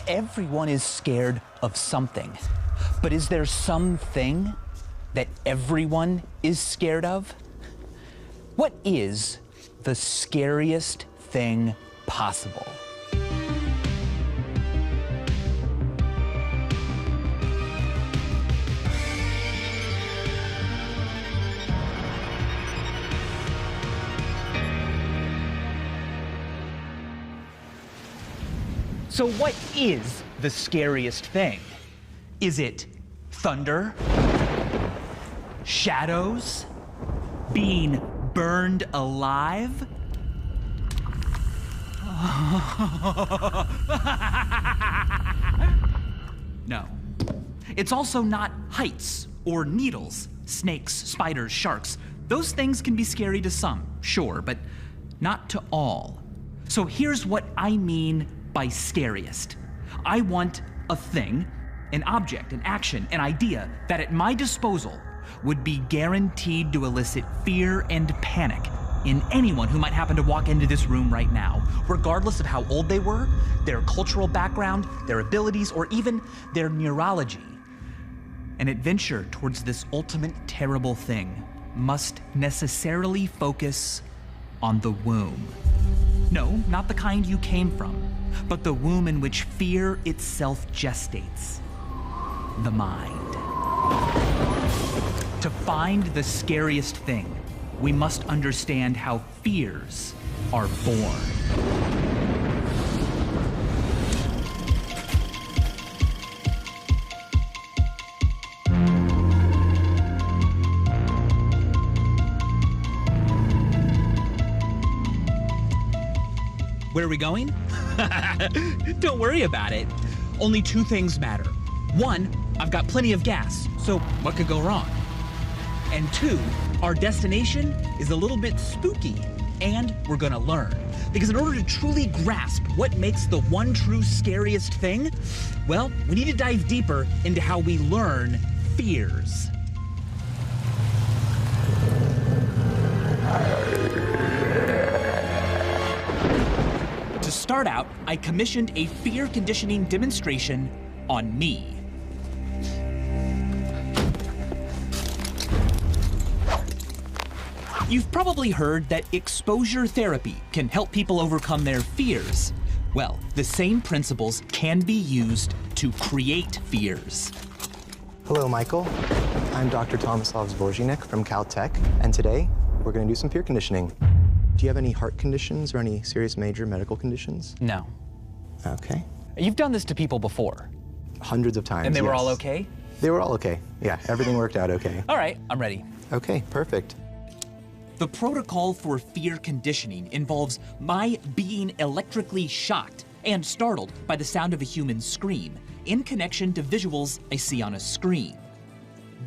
Everyone is scared of something, but is there something that everyone is scared of? What is the scariest thing possible? So what is the scariest thing? Is it thunder? Shadows? Being burned alive? No. It's also not heights or needles, snakes, spiders, sharks. Those things can be scary to some, sure, but not to all. So here's what I mean by scariest. I want a thing, an object, an action, an idea that at my disposal would be guaranteed to elicit fear and panic in anyone who might happen to walk into this room right now, regardless of how old they were, their cultural background, their abilities, or even their neurology. An adventure towards this ultimate terrible thing must necessarily focus on the womb. No, not the kind you came from, but the womb in which fear itself gestates. The mind. To find the scariest thing, we must understand how fears are born. Where are we going? Don't worry about it. Only two things matter. One, I've got plenty of gas, so what could go wrong? And two, our destination is a little bit spooky, and we're gonna learn. Because in order to truly grasp what makes the one true scariest thing, well, we need to dive deeper into how we learn fears. To start out, I commissioned a fear conditioning demonstration on me. You've probably heard that exposure therapy can help people overcome their fears. Well, the same principles can be used to create fears. Hello, Michael. I'm Dr. Tomislav Zborzhnik from Caltech, and today we're going to do some fear conditioning. Do you have any heart conditions or any serious major medical conditions? No. Okay. You've done this to people before. Hundreds of times, And they were yes. all okay? They were all okay. Yeah, everything worked out okay. All right, I'm ready. Okay, perfect. The protocol for fear conditioning involves my being electrically shocked and startled by the sound of a human scream in connection to visuals I see on a screen.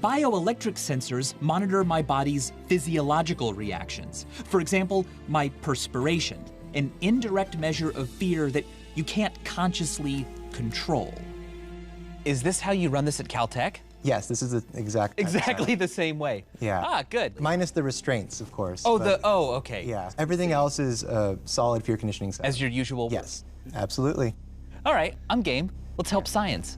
Bioelectric sensors monitor my body's physiological reactions. For example, my perspiration, an indirect measure of fear that you can't consciously control. Is this how you run this at Caltech? Yes, this is the exact Exactly the same way. Yeah. Ah, good. Minus the restraints, of course. Oh, but okay. yeah. Everything else is a solid fear conditioning setup. As your usual? Yes, absolutely. All right, I'm game. Let's help science.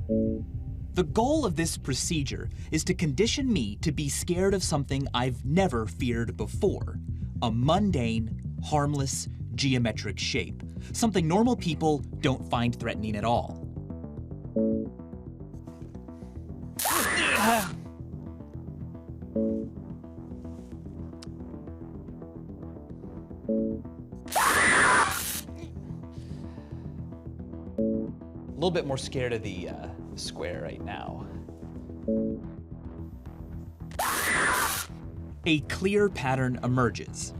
The goal of this procedure is to condition me to be scared of something I've never feared before. A mundane, harmless, geometric shape. Something normal people don't find threatening at all. A little bit more scared of the square right now. A clear pattern emerges.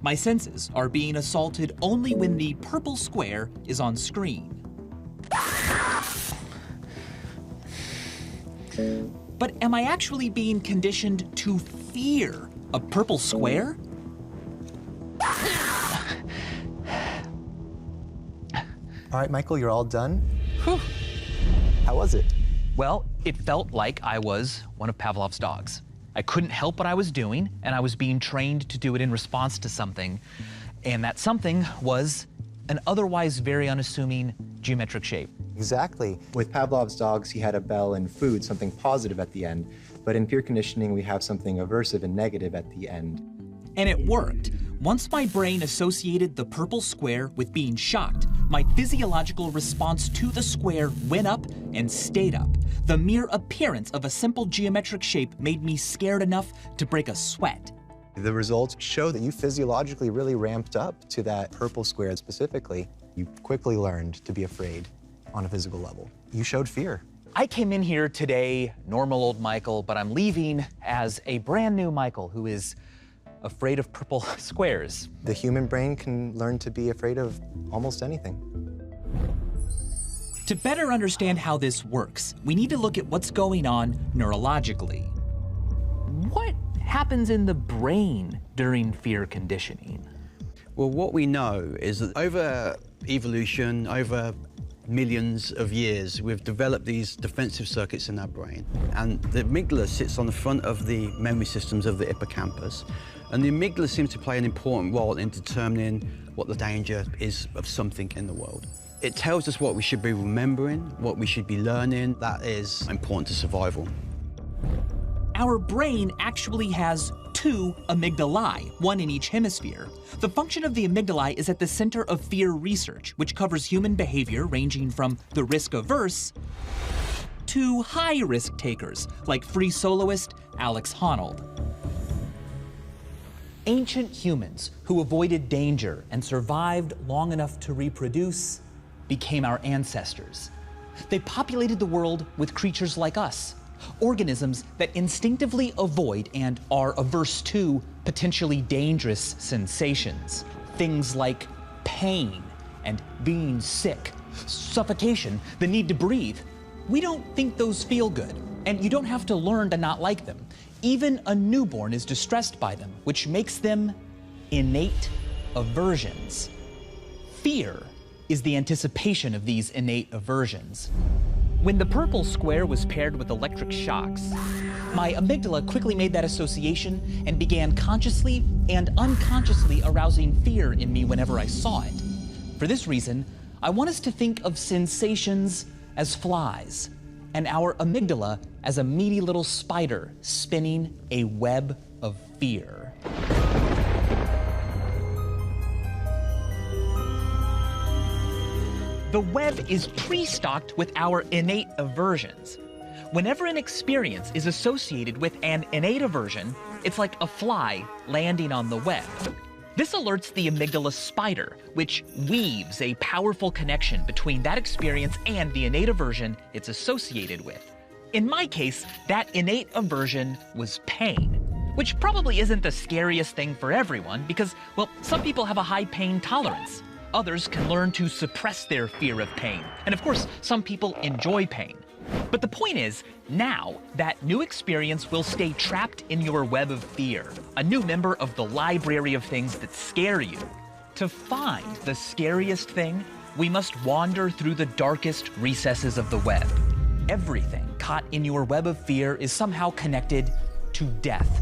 My senses are being assaulted only when the purple square is on screen. But am I actually being conditioned to fear a purple square? All right, Michael, you're all done. Whew. How was it? Well, it felt like I was one of Pavlov's dogs. I couldn't help what I was doing, and I was being trained to do it in response to something. And that something was an otherwise very unassuming geometric shape. Exactly. With Pavlov's dogs, he had a bell and food, something positive at the end. But in fear conditioning, we have something aversive and negative at the end. And it worked. Once my brain associated the purple square with being shocked, my physiological response to the square went up and stayed up. The mere appearance of a simple geometric shape made me scared enough to break a sweat. The results show that you physiologically really ramped up to that purple square specifically. You quickly learned to be afraid on a physical level. You showed fear. I came in here today, normal old Michael, but I'm leaving as a brand new Michael who is afraid of purple squares. The human brain can learn to be afraid of almost anything. To better understand how this works, we need to look at what's going on neurologically. What happens in the brain during fear conditioning? Well, what we know is that over evolution, over millions of years, we've developed these defensive circuits in our brain. And the amygdala sits on the front of the memory systems of the hippocampus. And the amygdala seems to play an important role in determining what the danger is of something in the world. It tells us what we should be remembering, what we should be learning. That is important to survival. Our brain actually has two amygdalae, one in each hemisphere. The function of the amygdalae is at the center of fear research, which covers human behavior ranging from the risk-averse to high-risk takers, like free soloist Alex Honnold. Ancient humans who avoided danger and survived long enough to reproduce became our ancestors. They populated the world with creatures like us, organisms that instinctively avoid and are averse to potentially dangerous sensations. Things like pain and being sick, suffocation, the need to breathe. We don't think those feel good, and you don't have to learn to not like them. Even a newborn is distressed by them, which makes them innate aversions. Fear is the anticipation of these innate aversions. When the purple square was paired with electric shocks, my amygdala quickly made that association and began consciously and unconsciously arousing fear in me whenever I saw it. For this reason, I want us to think of sensations as flies, and our amygdala as a meaty little spider spinning a web of fear. The web is pre-stocked with our innate aversions. Whenever an experience is associated with an innate aversion, it's like a fly landing on the web. This alerts the amygdala spider, which weaves a powerful connection between that experience and the innate aversion it's associated with. In my case, that innate aversion was pain, which probably isn't the scariest thing for everyone because, well, some people have a high pain tolerance. Others can learn to suppress their fear of pain. And of course, some people enjoy pain. But the point is, now that new experience will stay trapped in your web of fear, a new member of the library of things that scare you. To find the scariest thing, we must wander through the darkest recesses of the web. Everything caught in your web of fear is somehow connected to death.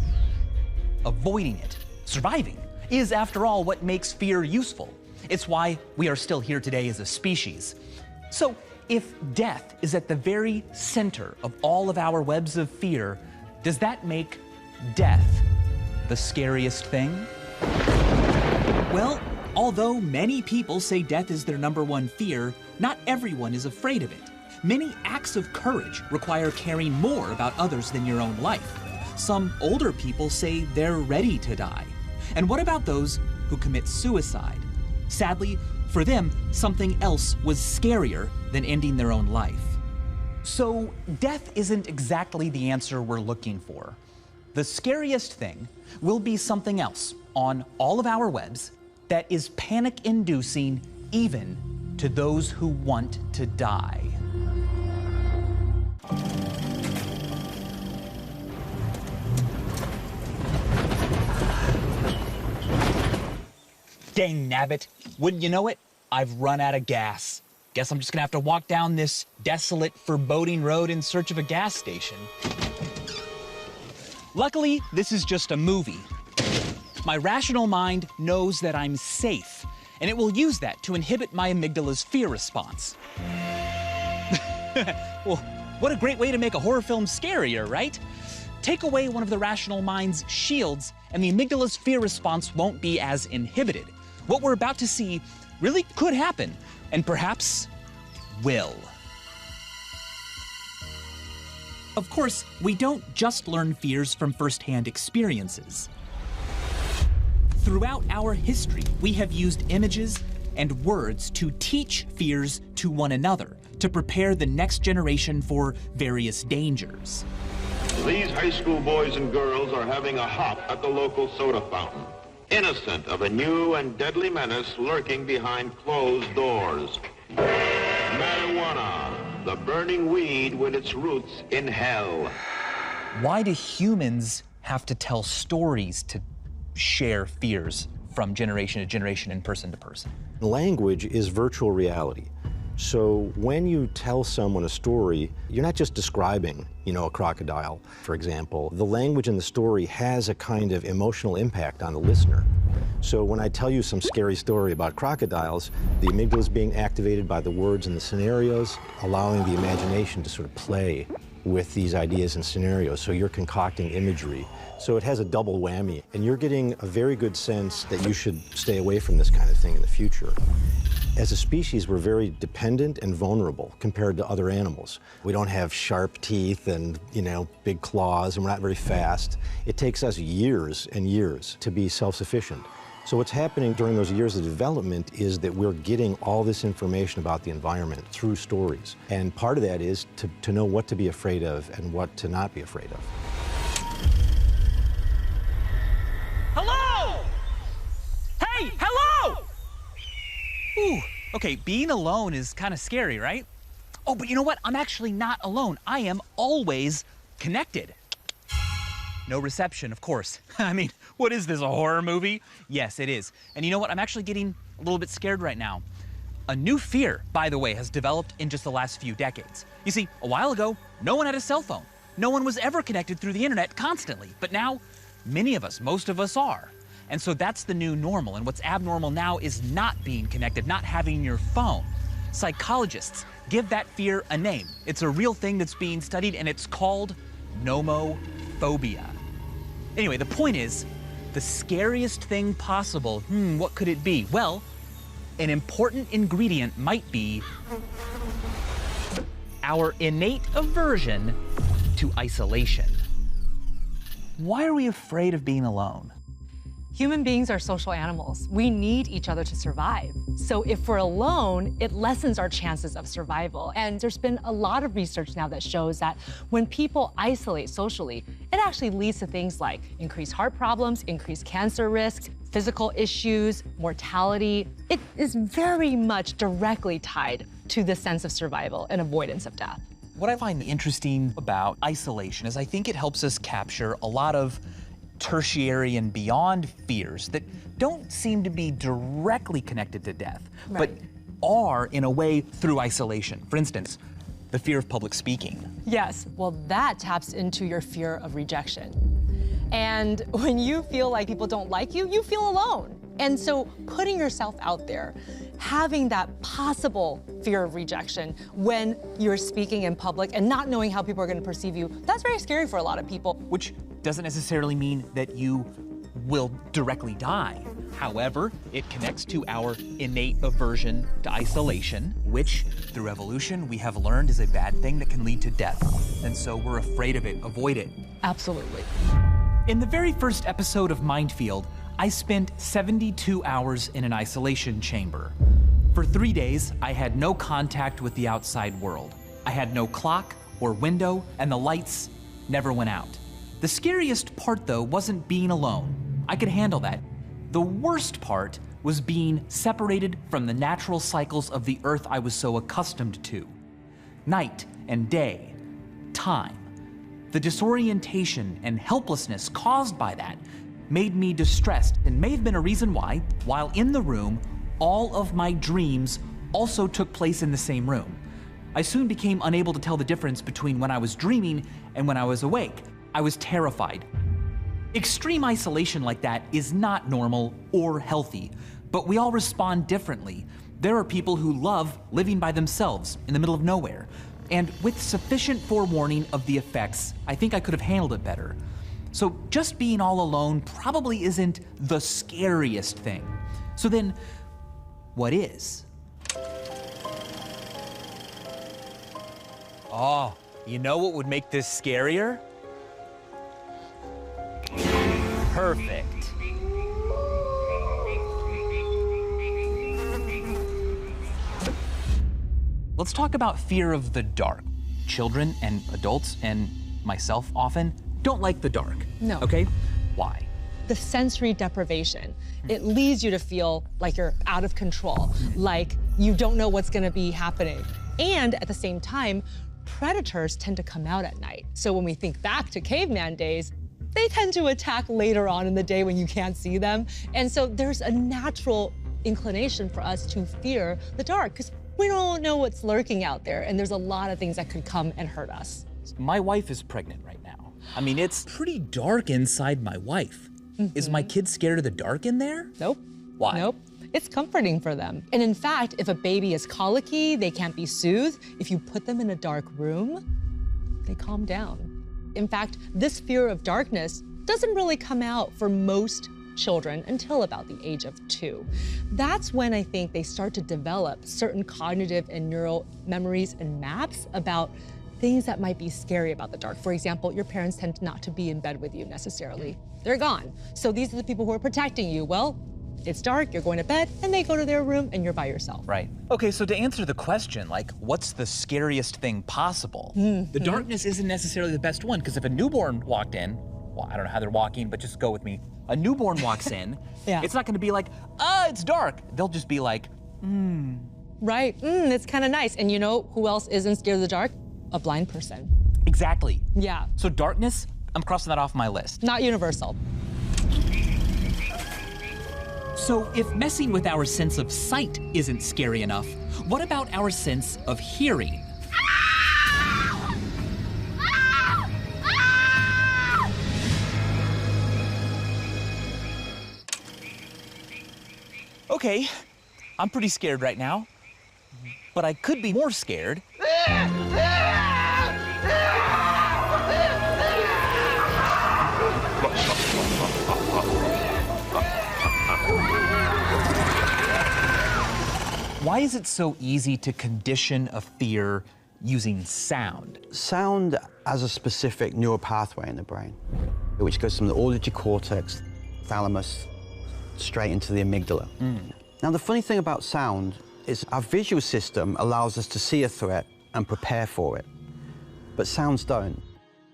Avoiding it, surviving, is after all what makes fear useful. It's why we are still here today as a species. So, if death is at the very center of all of our webs of fear, does that make death the scariest thing? Well, although many people say death is their #1 fear, not everyone is afraid of it. Many acts of courage require caring more about others than your own life. Some older people say they're ready to die. And what about those who commit suicide? Sadly, for them, something else was scarier than ending their own life. So, death isn't exactly the answer we're looking for. The scariest thing will be something else on all of our webs that is panic-inducing even to those who want to die. Dang nabbit, wouldn't you know it? I've run out of gas. Guess I'm just gonna have to walk down this desolate, foreboding road in search of a gas station. Luckily, this is just a movie. My rational mind knows that I'm safe, and it will use that to inhibit my amygdala's fear response. Well, what a great way to make a horror film scarier, right? Take away one of the rational mind's shields, and the amygdala's fear response won't be as inhibited. What we're about to see really could happen, and perhaps will. Of course, we don't just learn fears from firsthand experiences. Throughout our history, we have used images and words to teach fears to one another, to prepare the next generation for various dangers. These high school boys and girls are having a hop at the local soda fountain, innocent of a new and deadly menace lurking behind closed doors. Marijuana, the burning weed with its roots in hell. Why do humans have to tell stories to share fears from generation to generation and person to person? Language is virtual reality. So when you tell someone a story, you're not just describing, a crocodile, for example. The language in the story has a kind of emotional impact on the listener. So when I tell you some scary story about crocodiles, the amygdala is being activated by the words and the scenarios, allowing the imagination to sort of play with these ideas and scenarios. So you're concocting imagery. So it has a double whammy, and you're getting a very good sense that you should stay away from this kind of thing in the future. As a species, we're very dependent and vulnerable compared to other animals. We don't have sharp teeth and, big claws, and we're not very fast. It takes us years and years to be self-sufficient. So what's happening during those years of development is that we're getting all this information about the environment through stories. And part of that is to know what to be afraid of and what to not be afraid of. Hello! Hey, hello! Ooh, okay, being alone is kind of scary, right? Oh, but you know what? I'm actually not alone. I am always connected. No reception, of course. I mean, what is this, a horror movie? Yes, it is. And you know what? I'm actually getting a little bit scared right now. A new fear, by the way, has developed in just the last few decades. You see, a while ago, no one had a cell phone. No one was ever connected through the internet constantly. But now, many of us, most of us are. And so that's the new normal. And what's abnormal now is not being connected, not having your phone. Psychologists give that fear a name. It's a real thing that's being studied, and it's called nomophobia. Anyway, the point is, the scariest thing possible, what could it be? Well, an important ingredient might be our innate aversion to isolation. Why are we afraid of being alone? Human beings are social animals. We need each other to survive. So if we're alone, it lessens our chances of survival. And there's been a lot of research now that shows that when people isolate socially, it actually leads to things like increased heart problems, increased cancer risk, physical issues, mortality. It is very much directly tied to the sense of survival and avoidance of death. What I find interesting about isolation is I think it helps us capture a lot of tertiary and beyond fears that don't seem to be directly connected to death, but are in a way through isolation. For instance, the fear of public speaking. Yes, well, that taps into your fear of rejection. And when you feel like people don't like you, you feel alone. And so putting yourself out there, having that possible fear of rejection when you're speaking in public and not knowing how people are going to perceive you, that's very scary for a lot of people. Which doesn't necessarily mean that you will directly die. However, it connects to our innate aversion to isolation, which, through evolution, we have learned is a bad thing that can lead to death. And so we're afraid of it, avoid it. Absolutely. In the very first episode of Mindfield, I spent 72 hours in an isolation chamber. For 3 days, I had no contact with the outside world. I had no clock or window, and the lights never went out. The scariest part, though, wasn't being alone. I could handle that. The worst part was being separated from the natural cycles of the Earth I was so accustomed to. Night and day, time. The disorientation and helplessness caused by that made me distressed and may have been a reason why, while in the room, all of my dreams also took place in the same room. I soon became unable to tell the difference between when I was dreaming and when I was awake. I was terrified, Extreme isolation like that is not normal or healthy, but we all respond differently. There are people who love living by themselves in the middle of nowhere. And with sufficient forewarning of the effects, I think I could have handled it better. So just being all alone probably isn't the scariest thing. So then, what is? Oh, you know what would make this scarier? Perfect. Let's talk about fear of the dark. Children and adults, and myself often, don't like the dark. No. Okay? Why? The sensory deprivation. It leads you to feel like you're out of control, like you don't know what's gonna be happening. And at the same time, predators tend to come out at night. So when we think back to caveman days, they tend to attack later on in the day when you can't see them. And so there's a natural inclination for us to fear the dark because we don't know what's lurking out there. And there's a lot of things that could come and hurt us. My wife is pregnant right now. I mean, it's pretty dark inside my wife. Is my kid scared of the dark in there? Nope. Why? Nope. It's comforting for them. And in fact, if a baby is colicky, they can't be soothed, if you put them in a dark room, they calm down. In fact, this fear of darkness doesn't really come out for most children until about the age of 2. That's when I think they start to develop certain cognitive and neural memories and maps about things that might be scary about the dark. For example, your parents tend not to be in bed with you necessarily. They're gone. So these are the people who are protecting you. Well, it's dark, you're going to bed, and they go to their room and you're by yourself. Right. Okay, so to answer the question, like, what's the scariest thing possible? The darkness isn't necessarily the best one, because if a newborn walked in, well, I don't know how they're walking, but just go with me. A newborn walks in, it's not gonna be like, it's dark. They'll just be like, Right, it's kind of nice. And you know who else isn't scared of the dark? A blind person. Exactly. Yeah. So darkness, I'm crossing that off my list. Not universal. So if messing with our sense of sight isn't scary enough, what about our sense of hearing? Okay, I'm pretty scared right now, but I could be more scared. Why is it so easy to condition a fear using sound? Sound has a specific neural pathway in the brain, which goes from the auditory cortex, thalamus, straight into the amygdala. Now, the funny thing about sound is our visual system allows us to see a threat and prepare for it, but sounds don't.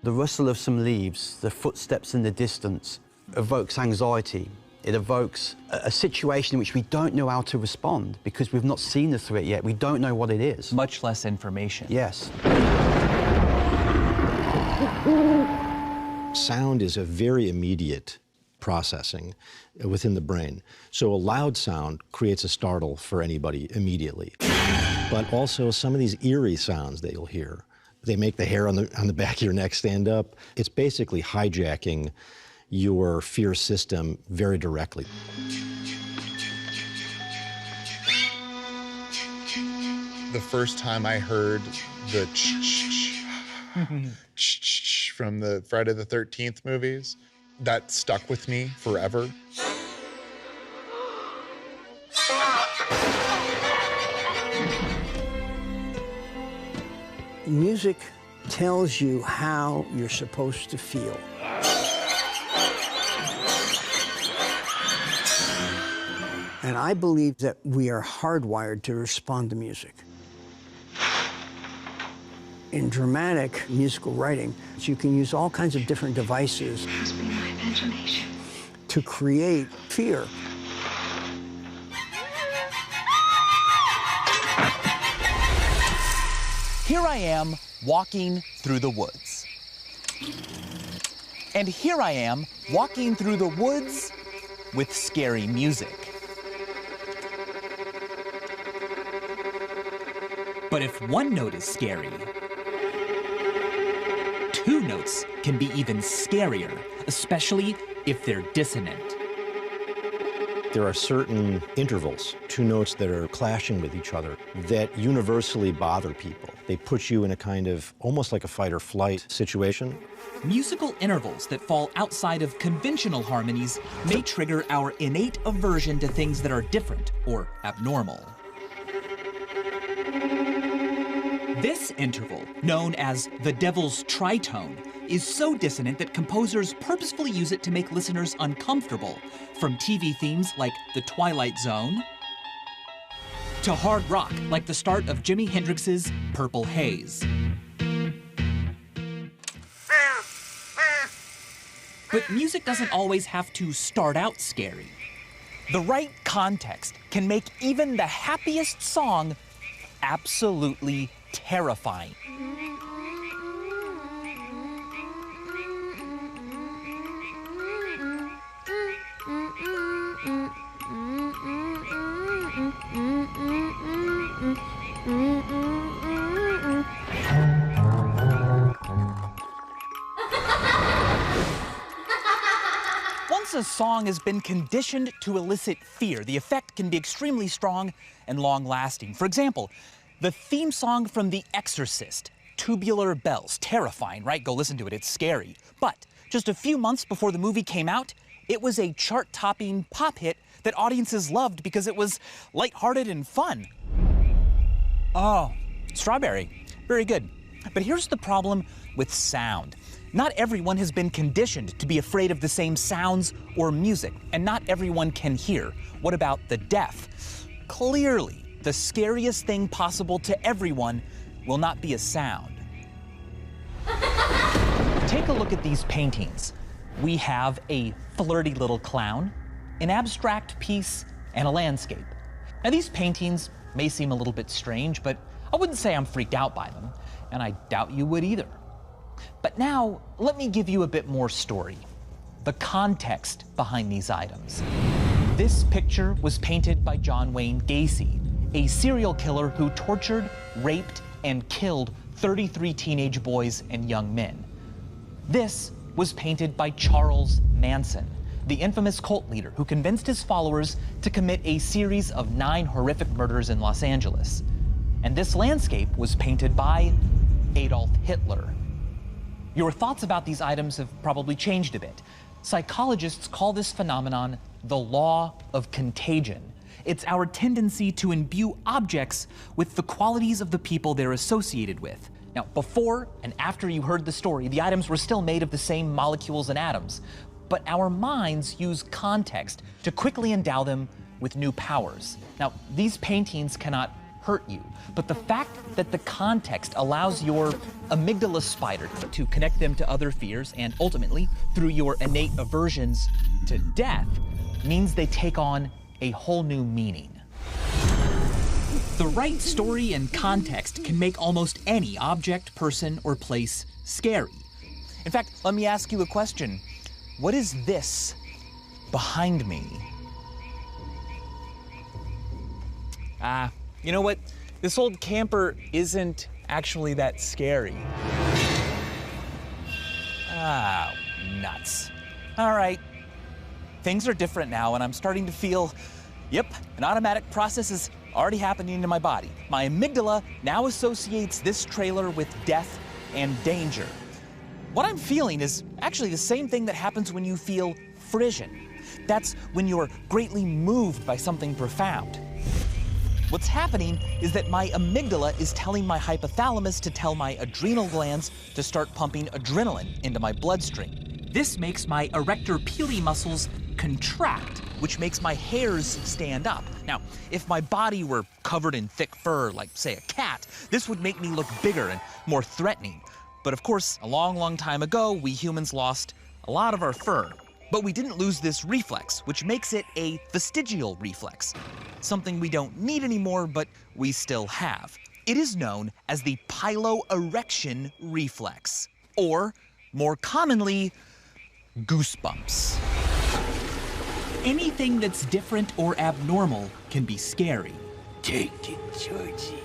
The rustle of some leaves, the footsteps in the distance, evokes anxiety. It evokes a situation in which we don't know how to respond because we've not seen the threat yet. We don't know what it is. Much less information. Yes. Sound is a very immediate processing within the brain. So a loud sound creates a startle for anybody immediately. But also some of these eerie sounds that you'll hear, they make the hair on the back of your neck stand up. It's basically hijacking your fear system very directly. The first time I heard the from the Friday the 13th movies, that stuck with me forever. Music tells you how you're supposed to feel. And I believe that we are hardwired to respond to music. In dramatic musical writing, you can use all kinds of different devices Must be my imagination. to create fear. Here I am walking through the woods. And here I am walking through the woods with scary music. But if one note is scary, 2 notes can be even scarier, especially if they're dissonant. There are certain intervals, two notes that are clashing with each other, that universally bother people. They put you in a kind of, almost like a fight or flight situation. Musical intervals that fall outside of conventional harmonies may trigger our innate aversion to things that are different or abnormal. This interval, known as the devil's tritone, is so dissonant that composers purposefully use it to make listeners uncomfortable, from TV themes like The Twilight Zone to hard rock like the start of Jimi Hendrix's Purple Haze. But music doesn't always have to start out scary. The right context can make even the happiest song absolutely terrifying. Once a song has been conditioned to elicit fear, the effect can be extremely strong and long-lasting. For example, the theme song from The Exorcist, Tubular Bells. Terrifying, right? Go listen to it, it's scary. But just a few months before the movie came out, it was a chart-topping pop hit that audiences loved because it was lighthearted and fun. Oh, Strawberry. Very good. But here's the problem with sound. Not everyone has been conditioned to be afraid of the same sounds or music, and not everyone can hear. What about the deaf? Clearly, the scariest thing possible to everyone will not be a sound. Take a look at these paintings. We have a flirty little clown, an abstract piece, and a landscape. Now, these paintings may seem a little bit strange, but I wouldn't say I'm freaked out by them, and I doubt you would either. But now, let me give you a bit more story, the context behind these items. This picture was painted by John Wayne Gacy, a serial killer who tortured, raped, and killed 33 teenage boys and young men. This was painted by Charles Manson, the infamous cult leader who convinced his followers to commit a series of 9 horrific murders in Los Angeles. And this landscape was painted by Adolf Hitler. Your thoughts about these items have probably changed a bit. Psychologists call this phenomenon the law of contagion. It's our tendency to imbue objects with the qualities of the people they're associated with. Now, before and after you heard the story, the items were still made of the same molecules and atoms, but our minds use context to quickly endow them with new powers. Now, these paintings cannot hurt you, but the fact that the context allows your amygdala spider to connect them to other fears and ultimately, through your innate aversions to death, means they take on a whole new meaning. The right story and context can make almost any object, person, or place scary. In fact, let me ask you a question. What is this behind me? You know what? This old camper isn't actually that scary. Ah, nuts. All right. Things are different now, and I'm starting to feel, yep, an automatic process is already happening in my body. My amygdala now associates this trailer with death and danger. What I'm feeling is actually the same thing that happens when you feel frisson. That's when you're greatly moved by something profound. What's happening is that my amygdala is telling my hypothalamus to tell my adrenal glands to start pumping adrenaline into my bloodstream. This makes my erector pili muscles contract, which makes my hairs stand up. Now, if my body were covered in thick fur, like, say, a cat, this would make me look bigger and more threatening. But of course, a long, long time ago, we humans lost a lot of our fur. But we didn't lose this reflex, which makes it a vestigial reflex, something we don't need anymore, but we still have. It is known as the piloerection reflex, or more commonly, goosebumps. Anything that's different or abnormal can be scary. Take it, Georgie.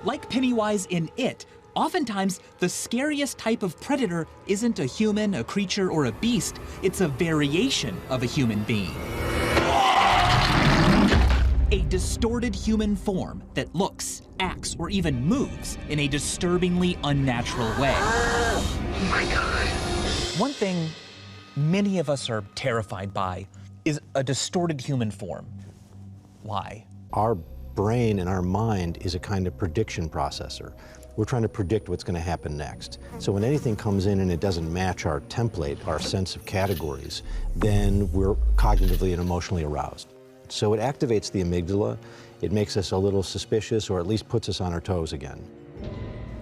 Like Pennywise in It, Oftentimes, the scariest type of predator isn't a human, a creature, or a beast. It's a variation of a human being. A distorted human form that looks, acts, or even moves in a disturbingly unnatural way. Oh my God. One thing many of us are terrified by is a distorted human form. Why? Our brain and our mind is a kind of prediction processor. We're trying to predict what's going to happen next. So when anything comes in and it doesn't match our template, our sense of categories, then we're cognitively and emotionally aroused. So it activates the amygdala, it makes us a little suspicious, or at least puts us on our toes again.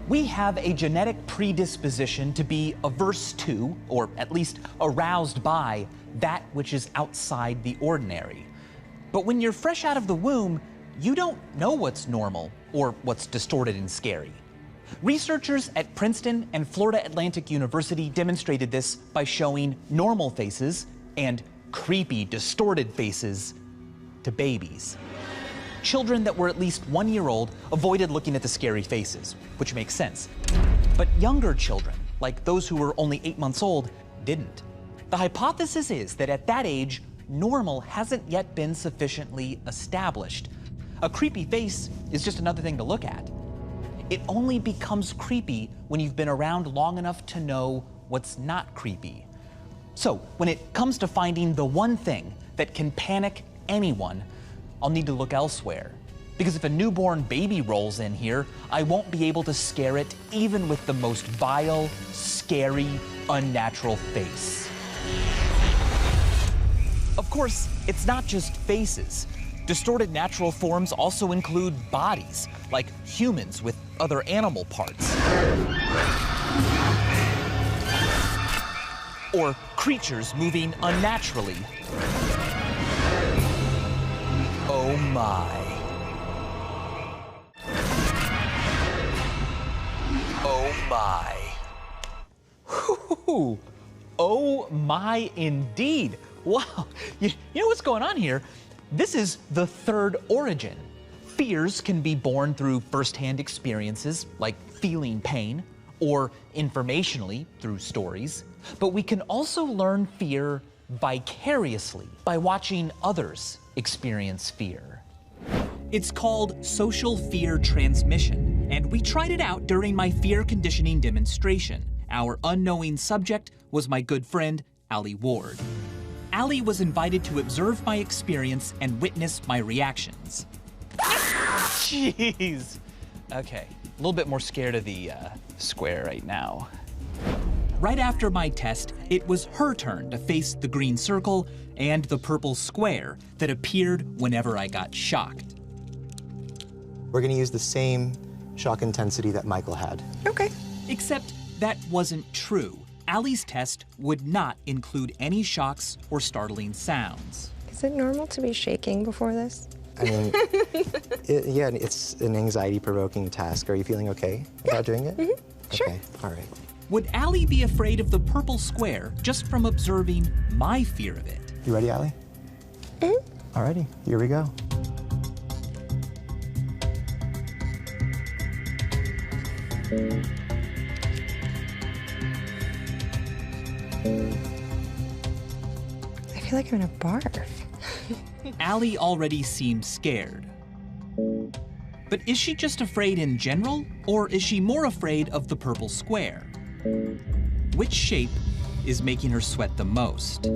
We have a genetic predisposition to be averse to, or at least aroused by, that which is outside the ordinary. But when you're fresh out of the womb, you don't know what's normal or what's distorted and scary. Researchers at Princeton and Florida Atlantic University demonstrated this by showing normal faces and creepy, distorted faces to babies. Children that were at least 1 year old avoided looking at the scary faces, which makes sense. But younger children, like those who were only 8 months old, didn't. The hypothesis is that at that age, normal hasn't yet been sufficiently established. A creepy face is just another thing to look at. It only becomes creepy when you've been around long enough to know what's not creepy. So when it comes to finding the one thing that can panic anyone, I'll need to look elsewhere. Because if a newborn baby rolls in here, I won't be able to scare it even with the most vile, scary, unnatural face. Of course, it's not just faces. Distorted natural forms also include bodies, like humans with other animal parts. Or creatures moving unnaturally. Oh my. Oh my. Whew. Oh my indeed. Wow. You know what's going on here? This is the third origin. Fears can be born through firsthand experiences, like feeling pain, or informationally through stories. But we can also learn fear vicariously by watching others experience fear. It's called social fear transmission, and we tried it out during my fear conditioning demonstration. Our unknowing subject was my good friend, Allie Ward. Allie was invited to observe my experience and witness my reactions. Jeez. Okay, a little bit more scared of the square right now. Right after my test, it was her turn to face the green circle and the purple square that appeared whenever I got shocked. We're going to use the same shock intensity that Michael had. Okay. Except that wasn't true. Allie's test would not include any shocks or startling sounds. Is it normal to be shaking before this? I mean, yeah, it's an anxiety-provoking task. Are you feeling okay about doing it? Mm-hmm. Sure. Okay, all right. Would Allie be afraid of the purple square just from observing my fear of it? You ready, Allie? Mm-hmm. All righty, here we go. I feel like I'm gonna barf. Allie already seemed scared. But is she just afraid in general, or is she more afraid of the purple square? Which shape is making her sweat the most?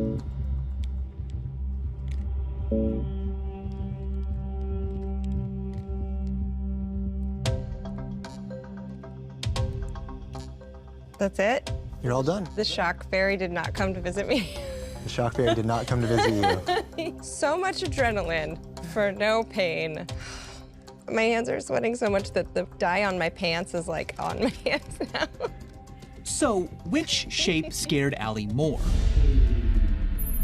That's it? You're all done. The shock fairy did not come to visit me. The shock fairy did not come to visit you. So much adrenaline for no pain. My hands are sweating so much that the dye on my pants is like on my hands now. So, which shape scared Allie more?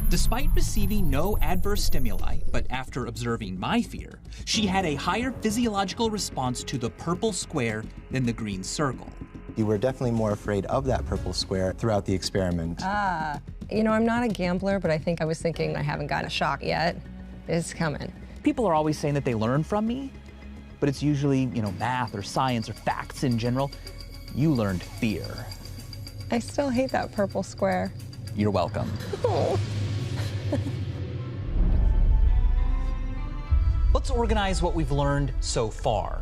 Despite receiving no adverse stimuli, but after observing my fear, she had a higher physiological response to the purple square than the green circle. You were definitely more afraid of that purple square throughout the experiment. You know, I'm not a gambler, but I think I was thinking I haven't gotten a shock yet. It's coming. People are always saying that they learn from me, but it's usually, math or science or facts in general. you learned fear. I still hate that purple square. You're welcome. Oh. Let's organize what we've learned so far.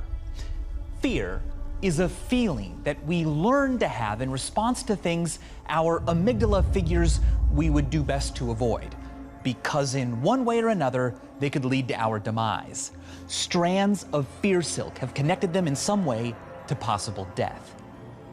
Fear is a feeling that we learn to have in response to things our amygdala figures we would do best to avoid, because in one way or another, they could lead to our demise. Strands of fear silk have connected them in some way to possible death.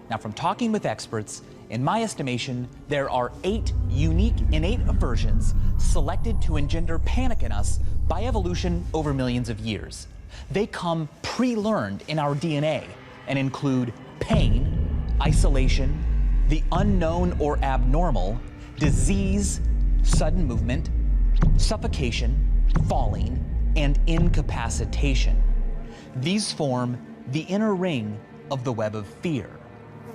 Now, from talking with experts, in my estimation, there are 8 unique innate aversions selected to engender panic in us by evolution over millions of years. They come pre-learned in our DNA and include pain, isolation, the unknown or abnormal, disease, sudden movement, suffocation, falling, and incapacitation. These form the inner ring of the web of fear.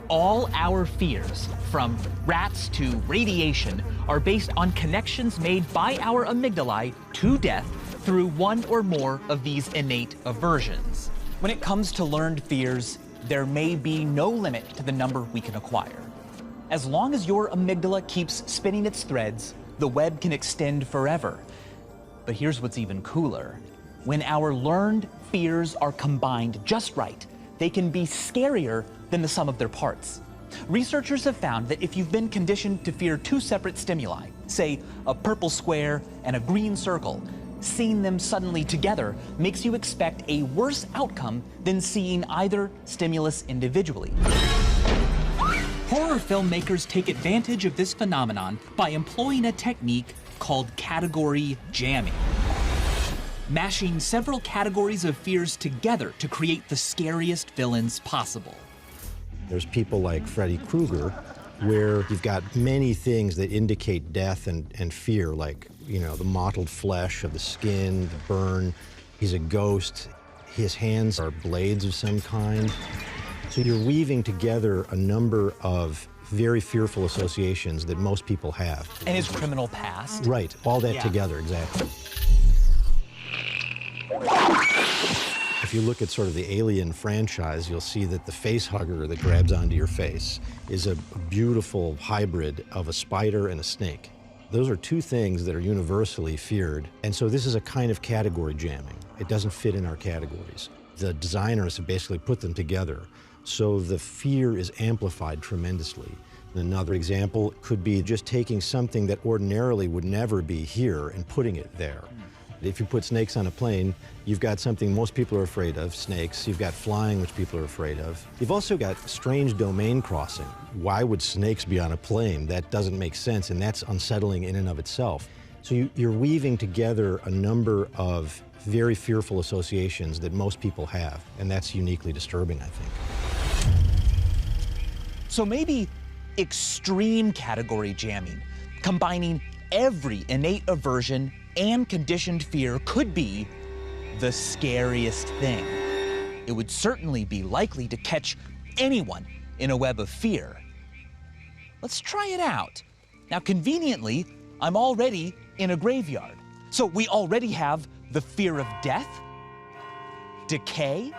All our fears, from rats to radiation, are based on connections made by our amygdalae to death through one or more of these innate aversions. When it comes to learned fears, there may be no limit to the number we can acquire. As long as your amygdala keeps spinning its threads, the web can extend forever. But here's what's even cooler. When our learned fears are combined just right, they can be scarier than the sum of their parts. Researchers have found that if you've been conditioned to fear 2 separate stimuli, say a purple square and a green circle, seeing them suddenly together makes you expect a worse outcome than seeing either stimulus individually. Horror filmmakers take advantage of this phenomenon by employing a technique called category jamming, mashing several categories of fears together to create the scariest villains possible. There's people like Freddy Krueger, where you've got many things that indicate death and fear, like, you know, the mottled flesh of the skin, the burn. He's a ghost. His hands are blades of some kind. So you're weaving together a number of very fearful associations that most people have. And his criminal past. Right, all that together, exactly. If you look at sort of the Alien franchise, you'll see that the face hugger that grabs onto your face is a beautiful hybrid of a spider and a snake. Those are 2 things that are universally feared, and so this is a kind of category jamming. It doesn't fit in our categories. The designers have basically put them together, so the fear is amplified tremendously. Another example could be just taking something that ordinarily would never be here and putting it there. If you put snakes on a plane, you've got something most people are afraid of, snakes. You've got flying, which people are afraid of. You've also got strange domain crossing. Why would snakes be on a plane? That doesn't make sense, and that's unsettling in and of itself. So you're weaving together a number of very fearful associations that most people have, and that's uniquely disturbing, I think. So maybe extreme category jamming, combining every innate aversion and conditioned fear, could be the scariest thing. It would certainly be likely to catch anyone in a web of fear. Let's try it out. Now, conveniently, I'm already in a graveyard. So we already have the fear of death, decay,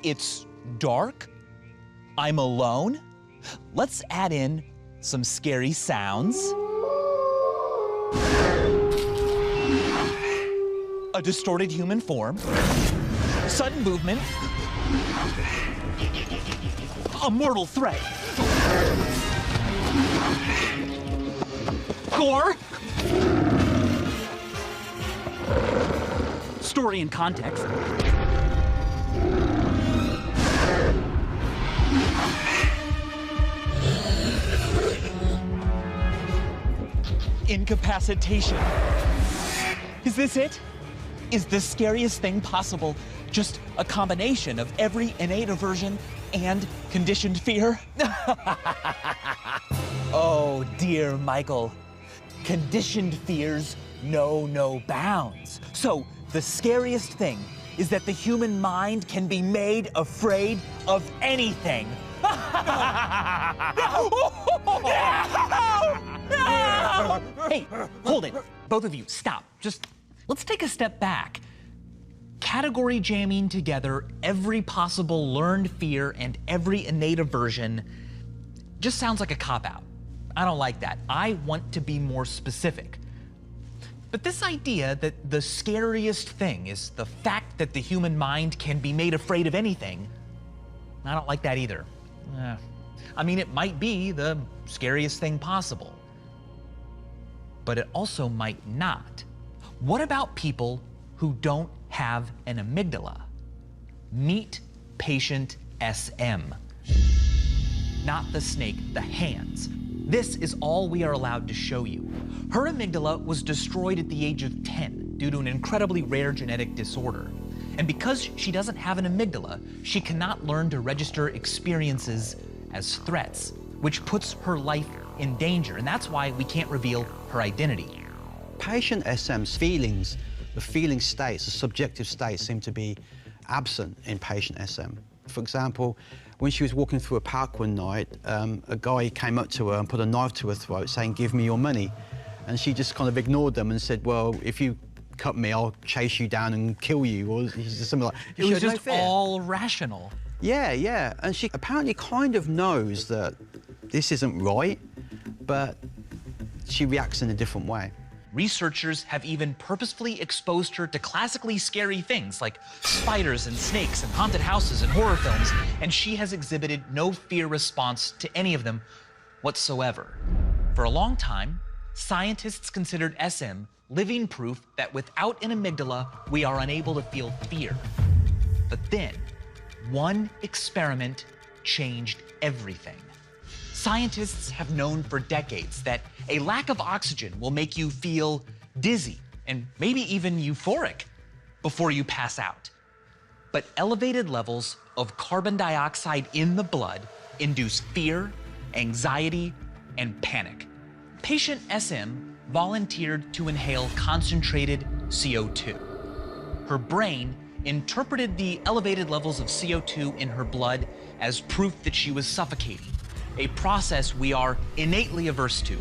it's dark, I'm alone. Let's add in some scary sounds. A distorted human form, sudden movement, a mortal threat, gore, story and context, incapacitation. Is this it? Is the scariest thing possible just a combination of every innate aversion and conditioned fear? Oh, dear Michael. Conditioned fears know no bounds. So the scariest thing is that the human mind can be made afraid of anything. Hey, hold it. Both of you, stop. Just let's take a step back. category jamming together every possible learned fear and every innate aversion just sounds like a cop-out. I don't like that. I want to be more specific. But this idea that the scariest thing is the fact that the human mind can be made afraid of anything, I don't like that either. I mean, it might be the scariest thing possible, but it also might not. What about people who don't have an amygdala? Meet patient SM. Not the snake, the hands. This is all we are allowed to show you. Her amygdala was destroyed at the age of 10 due to an incredibly rare genetic disorder. And because she doesn't have an amygdala, she cannot learn to register experiences as threats, which puts her life in danger. And that's why we can't reveal her identity. Patient SM's feelings, the feeling states, the subjective states seem to be absent in patient SM. For example, when she was walking through a park one night, a guy came up to her and put a knife to her throat saying, "Give me your money." And she just kind of ignored them and said, "Well, if you cut me, I'll chase you down and kill you," or something like that. It was just all rational. Yeah. And she apparently kind of knows that this isn't right, but she reacts in a different way. Researchers have even purposefully exposed her to classically scary things like spiders and snakes and haunted houses and horror films, and she has exhibited no fear response to any of them whatsoever. For a long time, scientists considered SM living proof that without an amygdala, we are unable to feel fear. But then, one experiment changed everything. Scientists have known for decades that a lack of oxygen will make you feel dizzy and maybe even euphoric before you pass out. But elevated levels of carbon dioxide in the blood induce fear, anxiety, and panic. Patient SM volunteered to inhale concentrated CO2. Her brain interpreted the elevated levels of CO2 in her blood as proof that she was suffocating, a process we are innately averse to.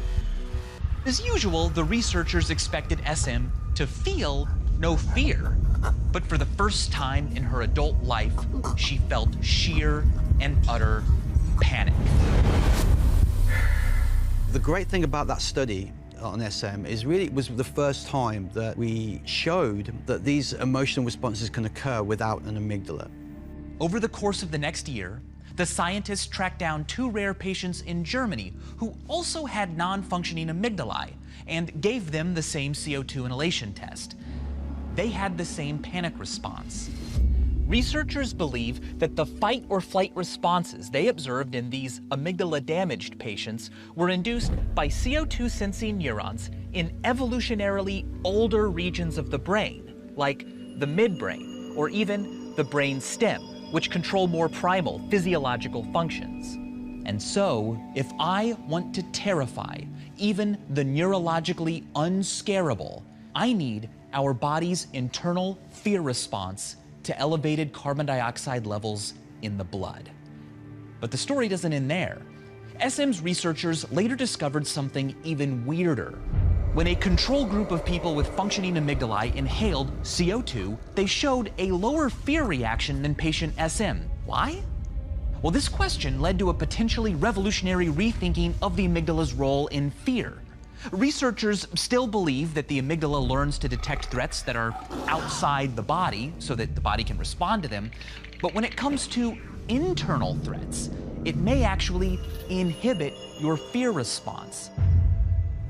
As usual, the researchers expected SM to feel no fear, but for the first time in her adult life, she felt sheer and utter panic. The great thing about that study on SM is really it was the first time that we showed that these emotional responses can occur without an amygdala. Over the course of the next year, the scientists tracked down 2 rare patients in Germany who also had non-functioning amygdalae and gave them the same CO2 inhalation test. They had the same panic response. Researchers believe that the fight or flight responses they observed in these amygdala-damaged patients were induced by CO2 sensing neurons in evolutionarily older regions of the brain, like the midbrain or even the brain stem, which control more primal physiological functions. And so, if I want to terrify even the neurologically unscarable, I need our body's internal fear response to elevated carbon dioxide levels in the blood. But the story doesn't end there. SM's researchers later discovered something even weirder. When a control group of people with functioning amygdalae inhaled CO2, they showed a lower fear reaction than patient SM. Why? Well, this question led to a potentially revolutionary rethinking of the amygdala's role in fear. Researchers still believe that the amygdala learns to detect threats that are outside the body so that the body can respond to them. But when it comes to internal threats, it may actually inhibit your fear response.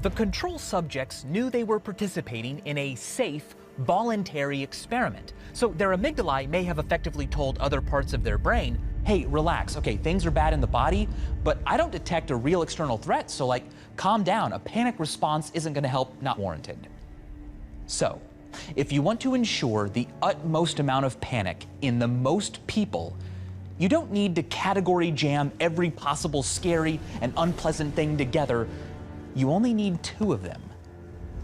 The control subjects knew they were participating in a safe, voluntary experiment. So their amygdalae may have effectively told other parts of their brain, hey, relax, okay, things are bad in the body, but I don't detect a real external threat, so like, calm down, a panic response isn't gonna help, not warranted. So, if you want to ensure the utmost amount of panic in the most people, you don't need to category jam every possible scary and unpleasant thing together. You only need 2 of them.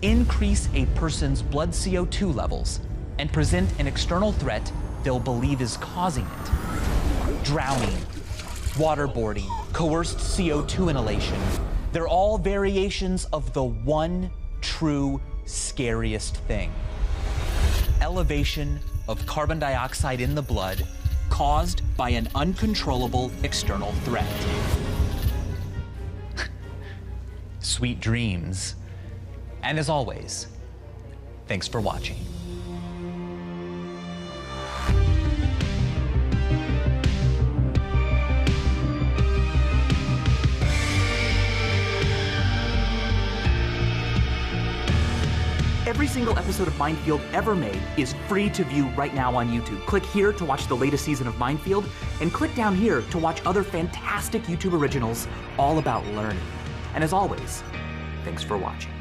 Increase a person's blood CO2 levels and present an external threat they'll believe is causing it. Drowning, waterboarding, coerced CO2 inhalation. They're all variations of the one true scariest thing. Elevation of carbon dioxide in the blood caused by an uncontrollable external threat. Sweet dreams. And as always, thanks for watching. Every single episode of Mindfield ever made is free to view right now on YouTube. Click here to watch the latest season of Mindfield, and click down here to watch other fantastic YouTube originals all about learning. And as always, thanks for watching.